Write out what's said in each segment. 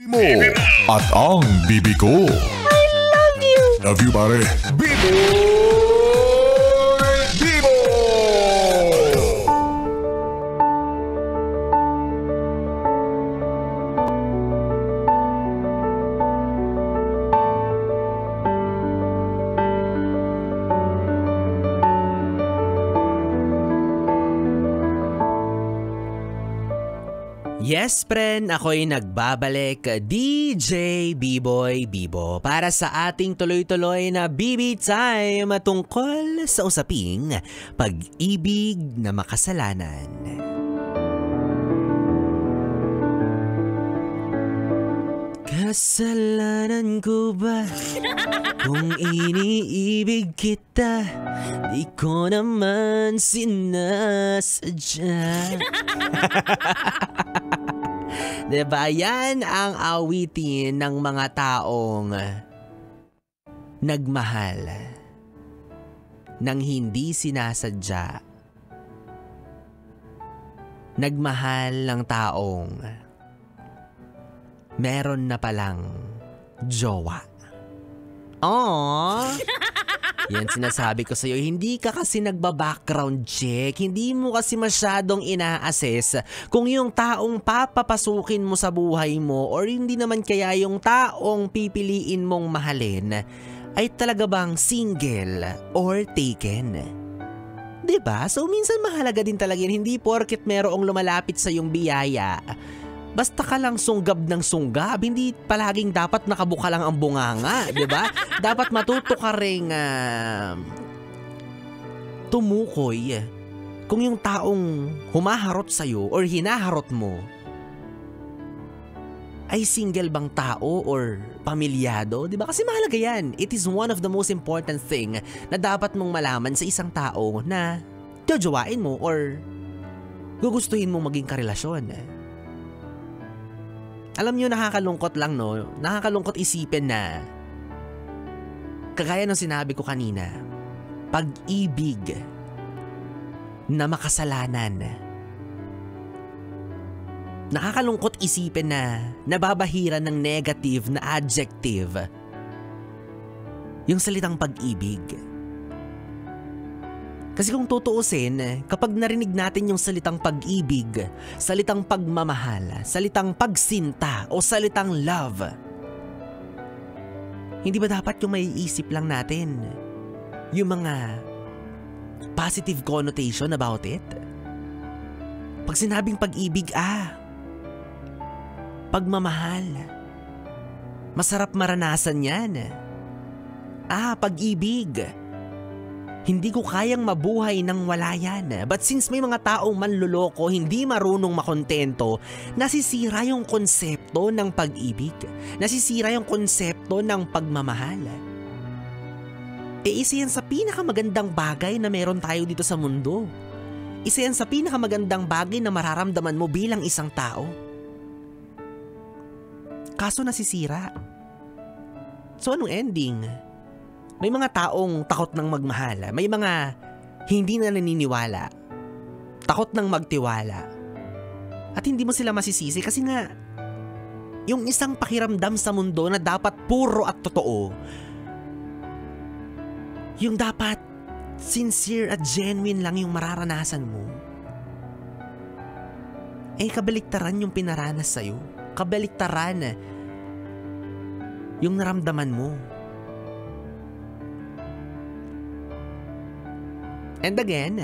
mo at ang bibi ko. I love you! Love you, pare. Bibo! Bibo! Yes, friend, ako'y nagbabalik, DJ B-Boy Bibo, para sa ating tuloy-tuloy na BB Time tungkol sa usaping pag-ibig na makasalanan. Kasalanan ko ba kung iniibig kita? Di ko naman sinasadya. Diba? Yan ang awitin ng mga taong nagmahal nang hindi sinasadya. Nagmahal ng taong meron na palang jowa. Aww! Yan sinasabi ko sa'yo, hindi ka kasi nagba-background check, hindi mo kasi masyadong ina-assess kung yung taong papapasukin mo sa buhay mo or hindi naman kaya yung taong pipiliin mong mahalin ay talaga bang single or taken. Diba? So minsan mahalaga din talaga yan, hindi porket merong lumalapit sa yung biyaya basta ka lang sunggab ng sunggab, hindi palaging dapat nakabuka lang ang bunganga, di ba? Dapat matuto ka ring tumukoy kung yung taong humaharot sa'yo or hinaharot mo ay single bang tao or pamilyado, di ba? Kasi mahalaga yan. It is one of the most important thing na dapat mong malaman sa isang tao na jojowain mo or gugustuhin mong maging karelasyon. Alam nyo, nakakalungkot lang, no? Nakakalungkot isipin na kagaya ng sinabi ko kanina, pag-ibig na makasalanan. Nakakalungkot isipin na nababahiran ng negative na adjective yung salitang pag-ibig. Kasi kung tutuusin, kapag narinig natin yung salitang pag-ibig, salitang pagmamahal, salitang pagsinta o salitang love, hindi ba dapat yung maiisip lang natin yung mga positive connotation about it? Pag sinabing pag-ibig, pagmamahal, masarap maranasan yan. Pag-ibig, hindi ko kayang mabuhay nang wala yan. But since may mga taong manloloko, hindi marunong makontento, nasisira yung konsepto ng pag-ibig. Nasisira yung konsepto ng pagmamahal. Isa yan sa pinakamagandang bagay na meron tayo dito sa mundo. Isa yan sa pinakamagandang bagay na mararamdaman mo bilang isang tao. Kaso nasisira. So anong ending? May mga taong takot ng magmahal. May mga hindi na naniniwala. Takot ng magtiwala. At hindi mo sila masisisi kasi nga, yung isang pakiramdam sa mundo na dapat puro at totoo, yung dapat sincere at genuine lang yung mararanasan mo, kabaliktaran yung pinaranas sa'yo. Kabaliktaran yung naramdaman mo. And again,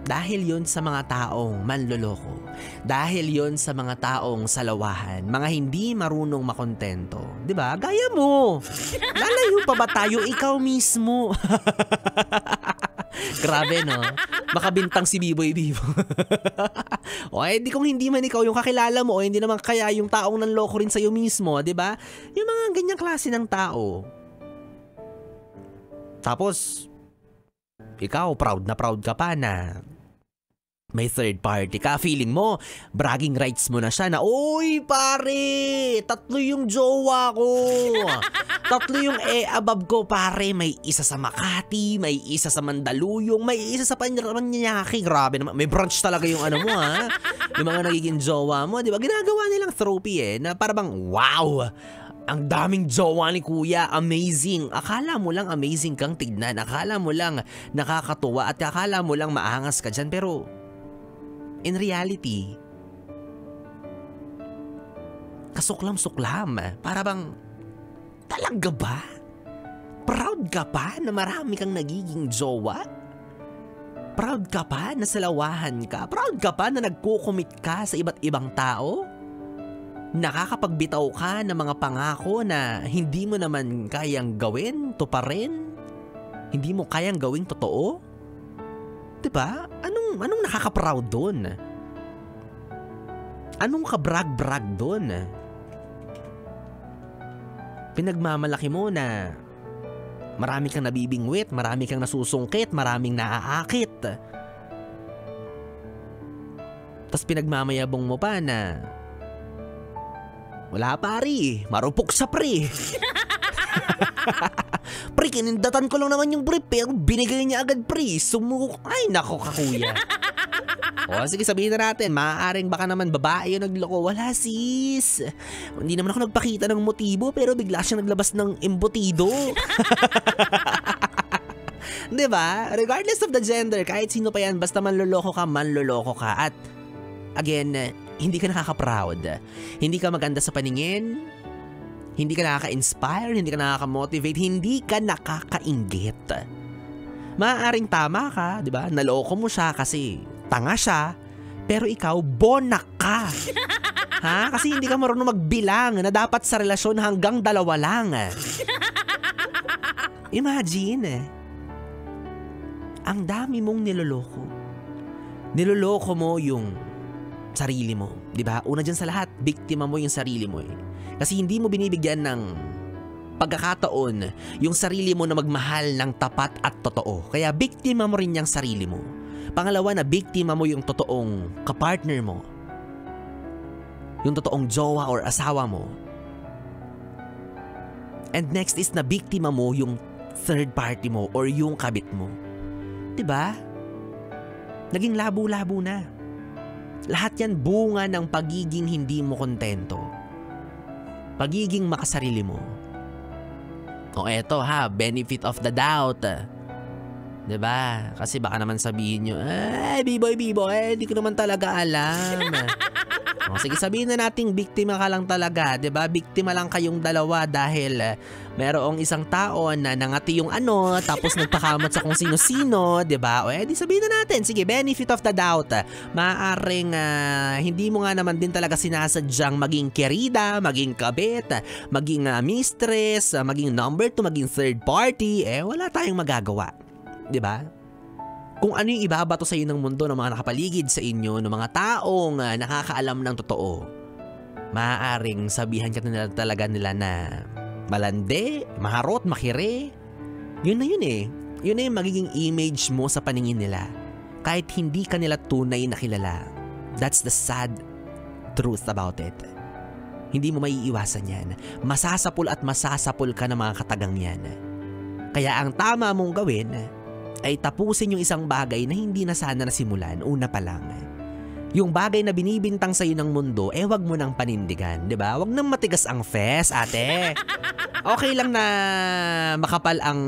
dahil yun sa mga taong manloloko, dahil yun sa mga taong salawahan, mga hindi marunong makontento, di ba? Gaya mo! Lalayo pa ba tayo? Ikaw mismo! Grabe, no? Makabintang si B-Boy Bibo. O di kung hindi man ikaw yung kakilala mo, o hindi naman kaya yung taong nanloko rin sa'yo mismo, di ba? Yung mga ganyang klase ng tao. Tapos, ikaw, proud na proud ka pa na may third party ka, feeling mo, bragging rights mo na siya na, "Uy, pare, 3 yung jowa ko. 3 yung above ko, pare. May isa sa Makati, may isa sa Mandaluyong, may isa sa Paranaque." Grabe naman. May branch talaga yung ano mo, ha? Yung mga nagiging jowa mo, di ba? Ginagawa nilang trophy na para bang, wow! Ang daming jowa ni kuya, amazing. Akala mo lang amazing kang tignan. Akala mo lang nakakatuwa at akala mo lang maangas ka dyan. Pero in reality, kasuklam-suklam. Para bang, talaga ba? Proud ka pa na marami kang nagiging jowa? Proud ka pa na salawahan ka? Proud ka pa na nagkukumit ka sa iba't ibang tao? Nakakapagbitaw ka ng mga pangako na hindi mo naman kayang gawin, tuparin? Hindi mo kayang gawing totoo? Diba? Anong nakaka-proud doon? Anong kabrag-brag doon? Pinagmamalaki mo na marami kang nabibingwit, marami kang nasusungkit, maraming naaakit. Tapos pinagmamayabong mo pa na wala pari, marupok sa pre. Pre, kinindatan ko lang naman yung brief pero binigay niya agad pre. Sumuk. Ay nako kakuya. O sige, sabihin na natin, maaaring baka naman babae yung nagloko. Wala sis. Hindi naman ako nagpakita ng motibo pero bigla siyang naglabas ng embutido. Diba? Regardless of the gender, kahit sino pa yan, basta manloloko ka. At again, hindi ka nakaka-proud. Hindi ka maganda sa paningin. Hindi ka nakaka-inspire. Hindi ka nakaka-motivate. Hindi ka nakaka-inggit. Maaaring tama ka, di ba? Naloko mo siya kasi tanga siya. Pero ikaw, bonak ka. Ha? Kasi hindi ka marunong magbilang na dapat sa relasyon hanggang 2 lang. Imagine, ang dami mong niloloko. Niloloko mo yung sarili mo, di ba? Una dyan sa lahat, biktima mo yung sarili mo eh. Kasi hindi mo binibigyan ng pagkakataon yung sarili mo na magmahal ng tapat at totoo. Kaya biktima mo rin yung sarili mo. Pangalawa na biktima mo yung totoong kapartner mo. Yung totoong jowa or asawa mo. And next is na biktima mo yung third party mo or yung kabit mo. Di ba? Naging labo-labo na. Lahat yan bunga ng pagiging hindi mo kontento. Pagiging makasarili mo. O eto ha, benefit of the doubt. Diba? Kasi baka naman sabihin nyo, B-boy, hindi ko naman talaga alam. O, sige, sabihin na nating biktima ka lang talaga, 'di ba? Biktima lang kayong dalawa dahil merong isang tao na nangati yung tapos nagpakamot sa kung sino-sino, 'di ba? O di sabihin na natin, sige, benefit of the doubt. Maaring hindi mo nga naman din talaga sinasadyang maging kerida, maging kabit, maging mistress, maging number 2, maging third party, wala tayong magagawa. 'Di ba? Kung ano yung ibabato sa iyo ng mundo ng mga nakapaligid sa inyo, ng mga taong nakakaalam ng totoo, maaaring sabihan ka nila talaga nila na malande, maharot, makire. Yun na yun eh. Yun na yung magiging image mo sa paningin nila. Kahit hindi ka nila tunay na kilala. That's the sad truth about it. Hindi mo maiiwasan yan. Masasapul at masasapul ka ng mga katagang yan. Kaya ang tama mong gawin ay tapusin yung isang bagay na hindi na sana nasimulan una pa lang. Yung bagay na binibintang sa'yo ng mundo, wag mo nang panindigan, di ba? Wag nang matigas ang fes, ate. Okay lang na makapal ang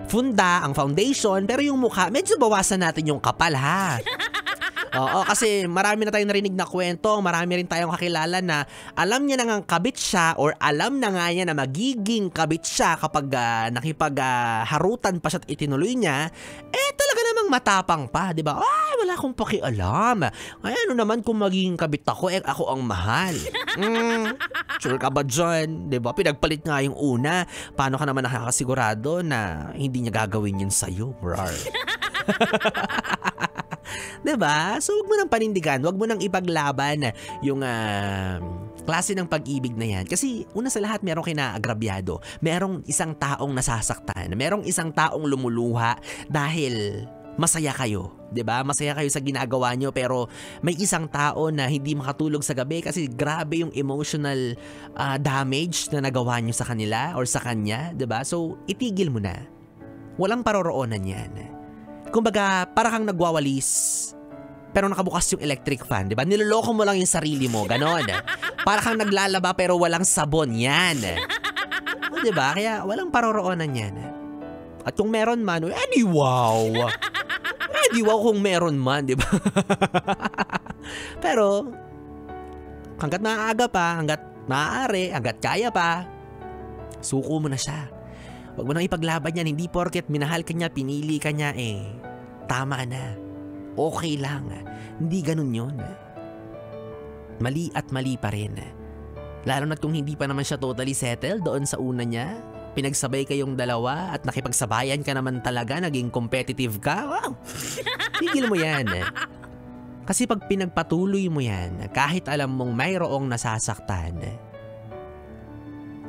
funda, ang foundation, pero yung mukha, medyo bawasan natin yung kapal, ha? Oo, kasi marami na tayong narinig na kwento, marami rin tayong kakilala na alam niya na ngang kabit siya or alam na nga niya na magiging kabit siya kapag nakipagharutan pa siya at itinuloy niya, talaga namang matapang pa, di ba? Ay, wala akong pakialam. Ay, ano naman kung magiging kabit ako, ako ang mahal. Sure ka ba dyan? Di ba? Pinagpalit nga yung una. Paano ka naman nakakasigurado na hindi niya gagawin yun sa'yo? Rar. Diba? So, wag mo nang panindigan, wag mo nang ipaglaban yung klase ng pag-ibig na yan. Kasi una sa lahat, merong kinaagrabyado. Merong isang taong nasasaktan. Merong isang taong lumuluha dahil masaya kayo, 'di ba? Masaya kayo sa ginagawa nyo, pero may isang tao na hindi makatulog sa gabi kasi grabe yung emotional damage na nagawa nyo sa kanila or sa kanya, 'di ba? So, itigil mo na. Walang paroroonan 'yan. Kumbaga, para kang nagwawalis pero nakabukas yung electric fan, 'di ba? Niloloko mo lang yung sarili mo, ganon. Para kang naglalaba pero walang sabon, 'yan. 'Di ba? Kaya walang paroroonan 'yan. At kung meron man, wow. Wow kung meron man, di ba? Pero, hanggat maaga pa, hanggat maaari, hanggat kaya pa, suko mo na siya. Huwag mo nang ipaglaban yan, hindi porket minahal ka niya, pinili ka niya, tama na. Okay lang. Hindi ganun yun. Mali at mali pa rin. Lalo na kung hindi pa naman siya totally settled doon sa una niya. Pinagsabay kayong dalawa at nakipagsabayan ka naman talaga, naging competitive ka, wow! Tigil mo yan. Kasi pag pinagpatuloy mo yan, kahit alam mong mayroong nasasaktan,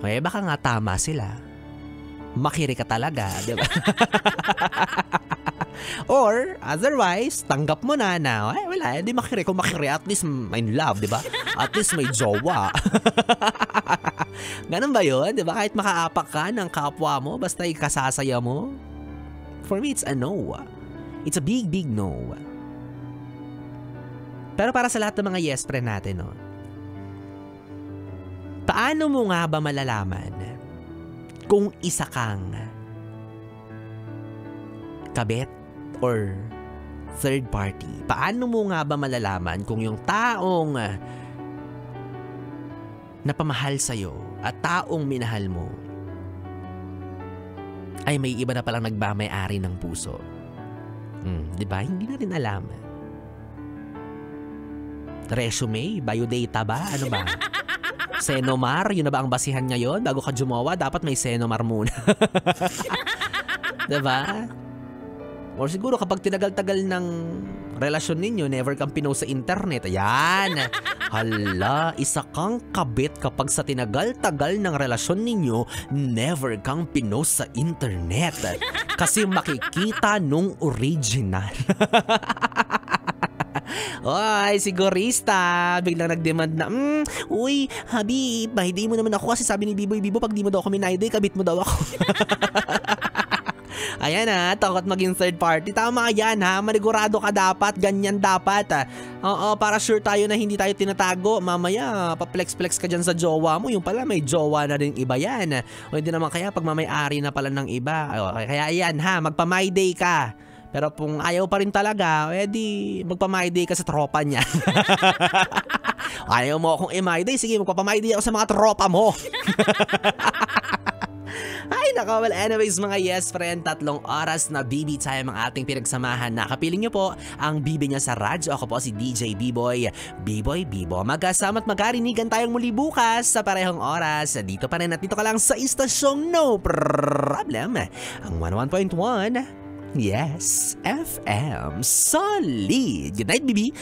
baka nga tama sila. Makiri ka talaga, di ba? Or, otherwise, tanggap mo na, wala, hindi makiri. Kung makiri, at least may love, di ba? At least may jowa. Ganun ba yun? Di ba? Kahit makaapak ka ng kapwa mo, basta ikasasaya mo. For me, it's a no. It's a big, big no. Pero para sa lahat ng mga yes friend natin, no? Paano mo nga ba malalaman kung isa kang kabet or third party? Paano mo nga ba malalaman kung yung taong napamahal sa'yo at taong minahal mo ay may iba na palang nagmamay-ari ng puso? Diba? Hindi natin alam. Resume? Biodata ba? Ano ba? Senomar? Yun na ba ang basihan ngayon? Bago ka jumawa, dapat may Senomar muna. Diba? Or siguro kapag tinagal-tagal ng relasyon ninyo, never kang pinost sa internet. Ayan. Hala, isa kang kabit kapag sa tinagal-tagal ng relasyon ninyo, never kang pinost sa internet. Kasi makikita nung original. Oy, sigurista, biglang nag-demand na, uy, habi, by-day mo naman ako kasi sabi ni Biboy, pag di mo daw ako minay-day, kabit mo daw ako. Ayan takot maging third party. Tama yan manigurado ka dapat, ganyan dapat. Oo, para sure tayo na hindi tayo tinatago. Mamaya, pa-flex-flex ka dyan sa jowa mo. Yung pala may jowa na rin iba yan. O hindi naman kaya pag mamay-ari na pala ng iba. Kaya yan magpa-my day ka. Pero kung ayaw pa rin talaga, edi magpa-my day ka sa tropa niya. Ayaw mo akong i-my day, sige magpa-my day ako sa mga tropa mo. Ay nako, well anyways mga yes friend, 3 oras na BB time ang ating pinagsamahan. Nakapiling niyo po ang BB niya sa radyo. Ako po si DJ B-Boy, Bibo. Magkasama at magkarinigan tayong muli bukas sa parehong oras. Dito pa rin at dito ka lang sa istasyong no problem. Ang 101.1 Yes FM Solid. Good night, BB.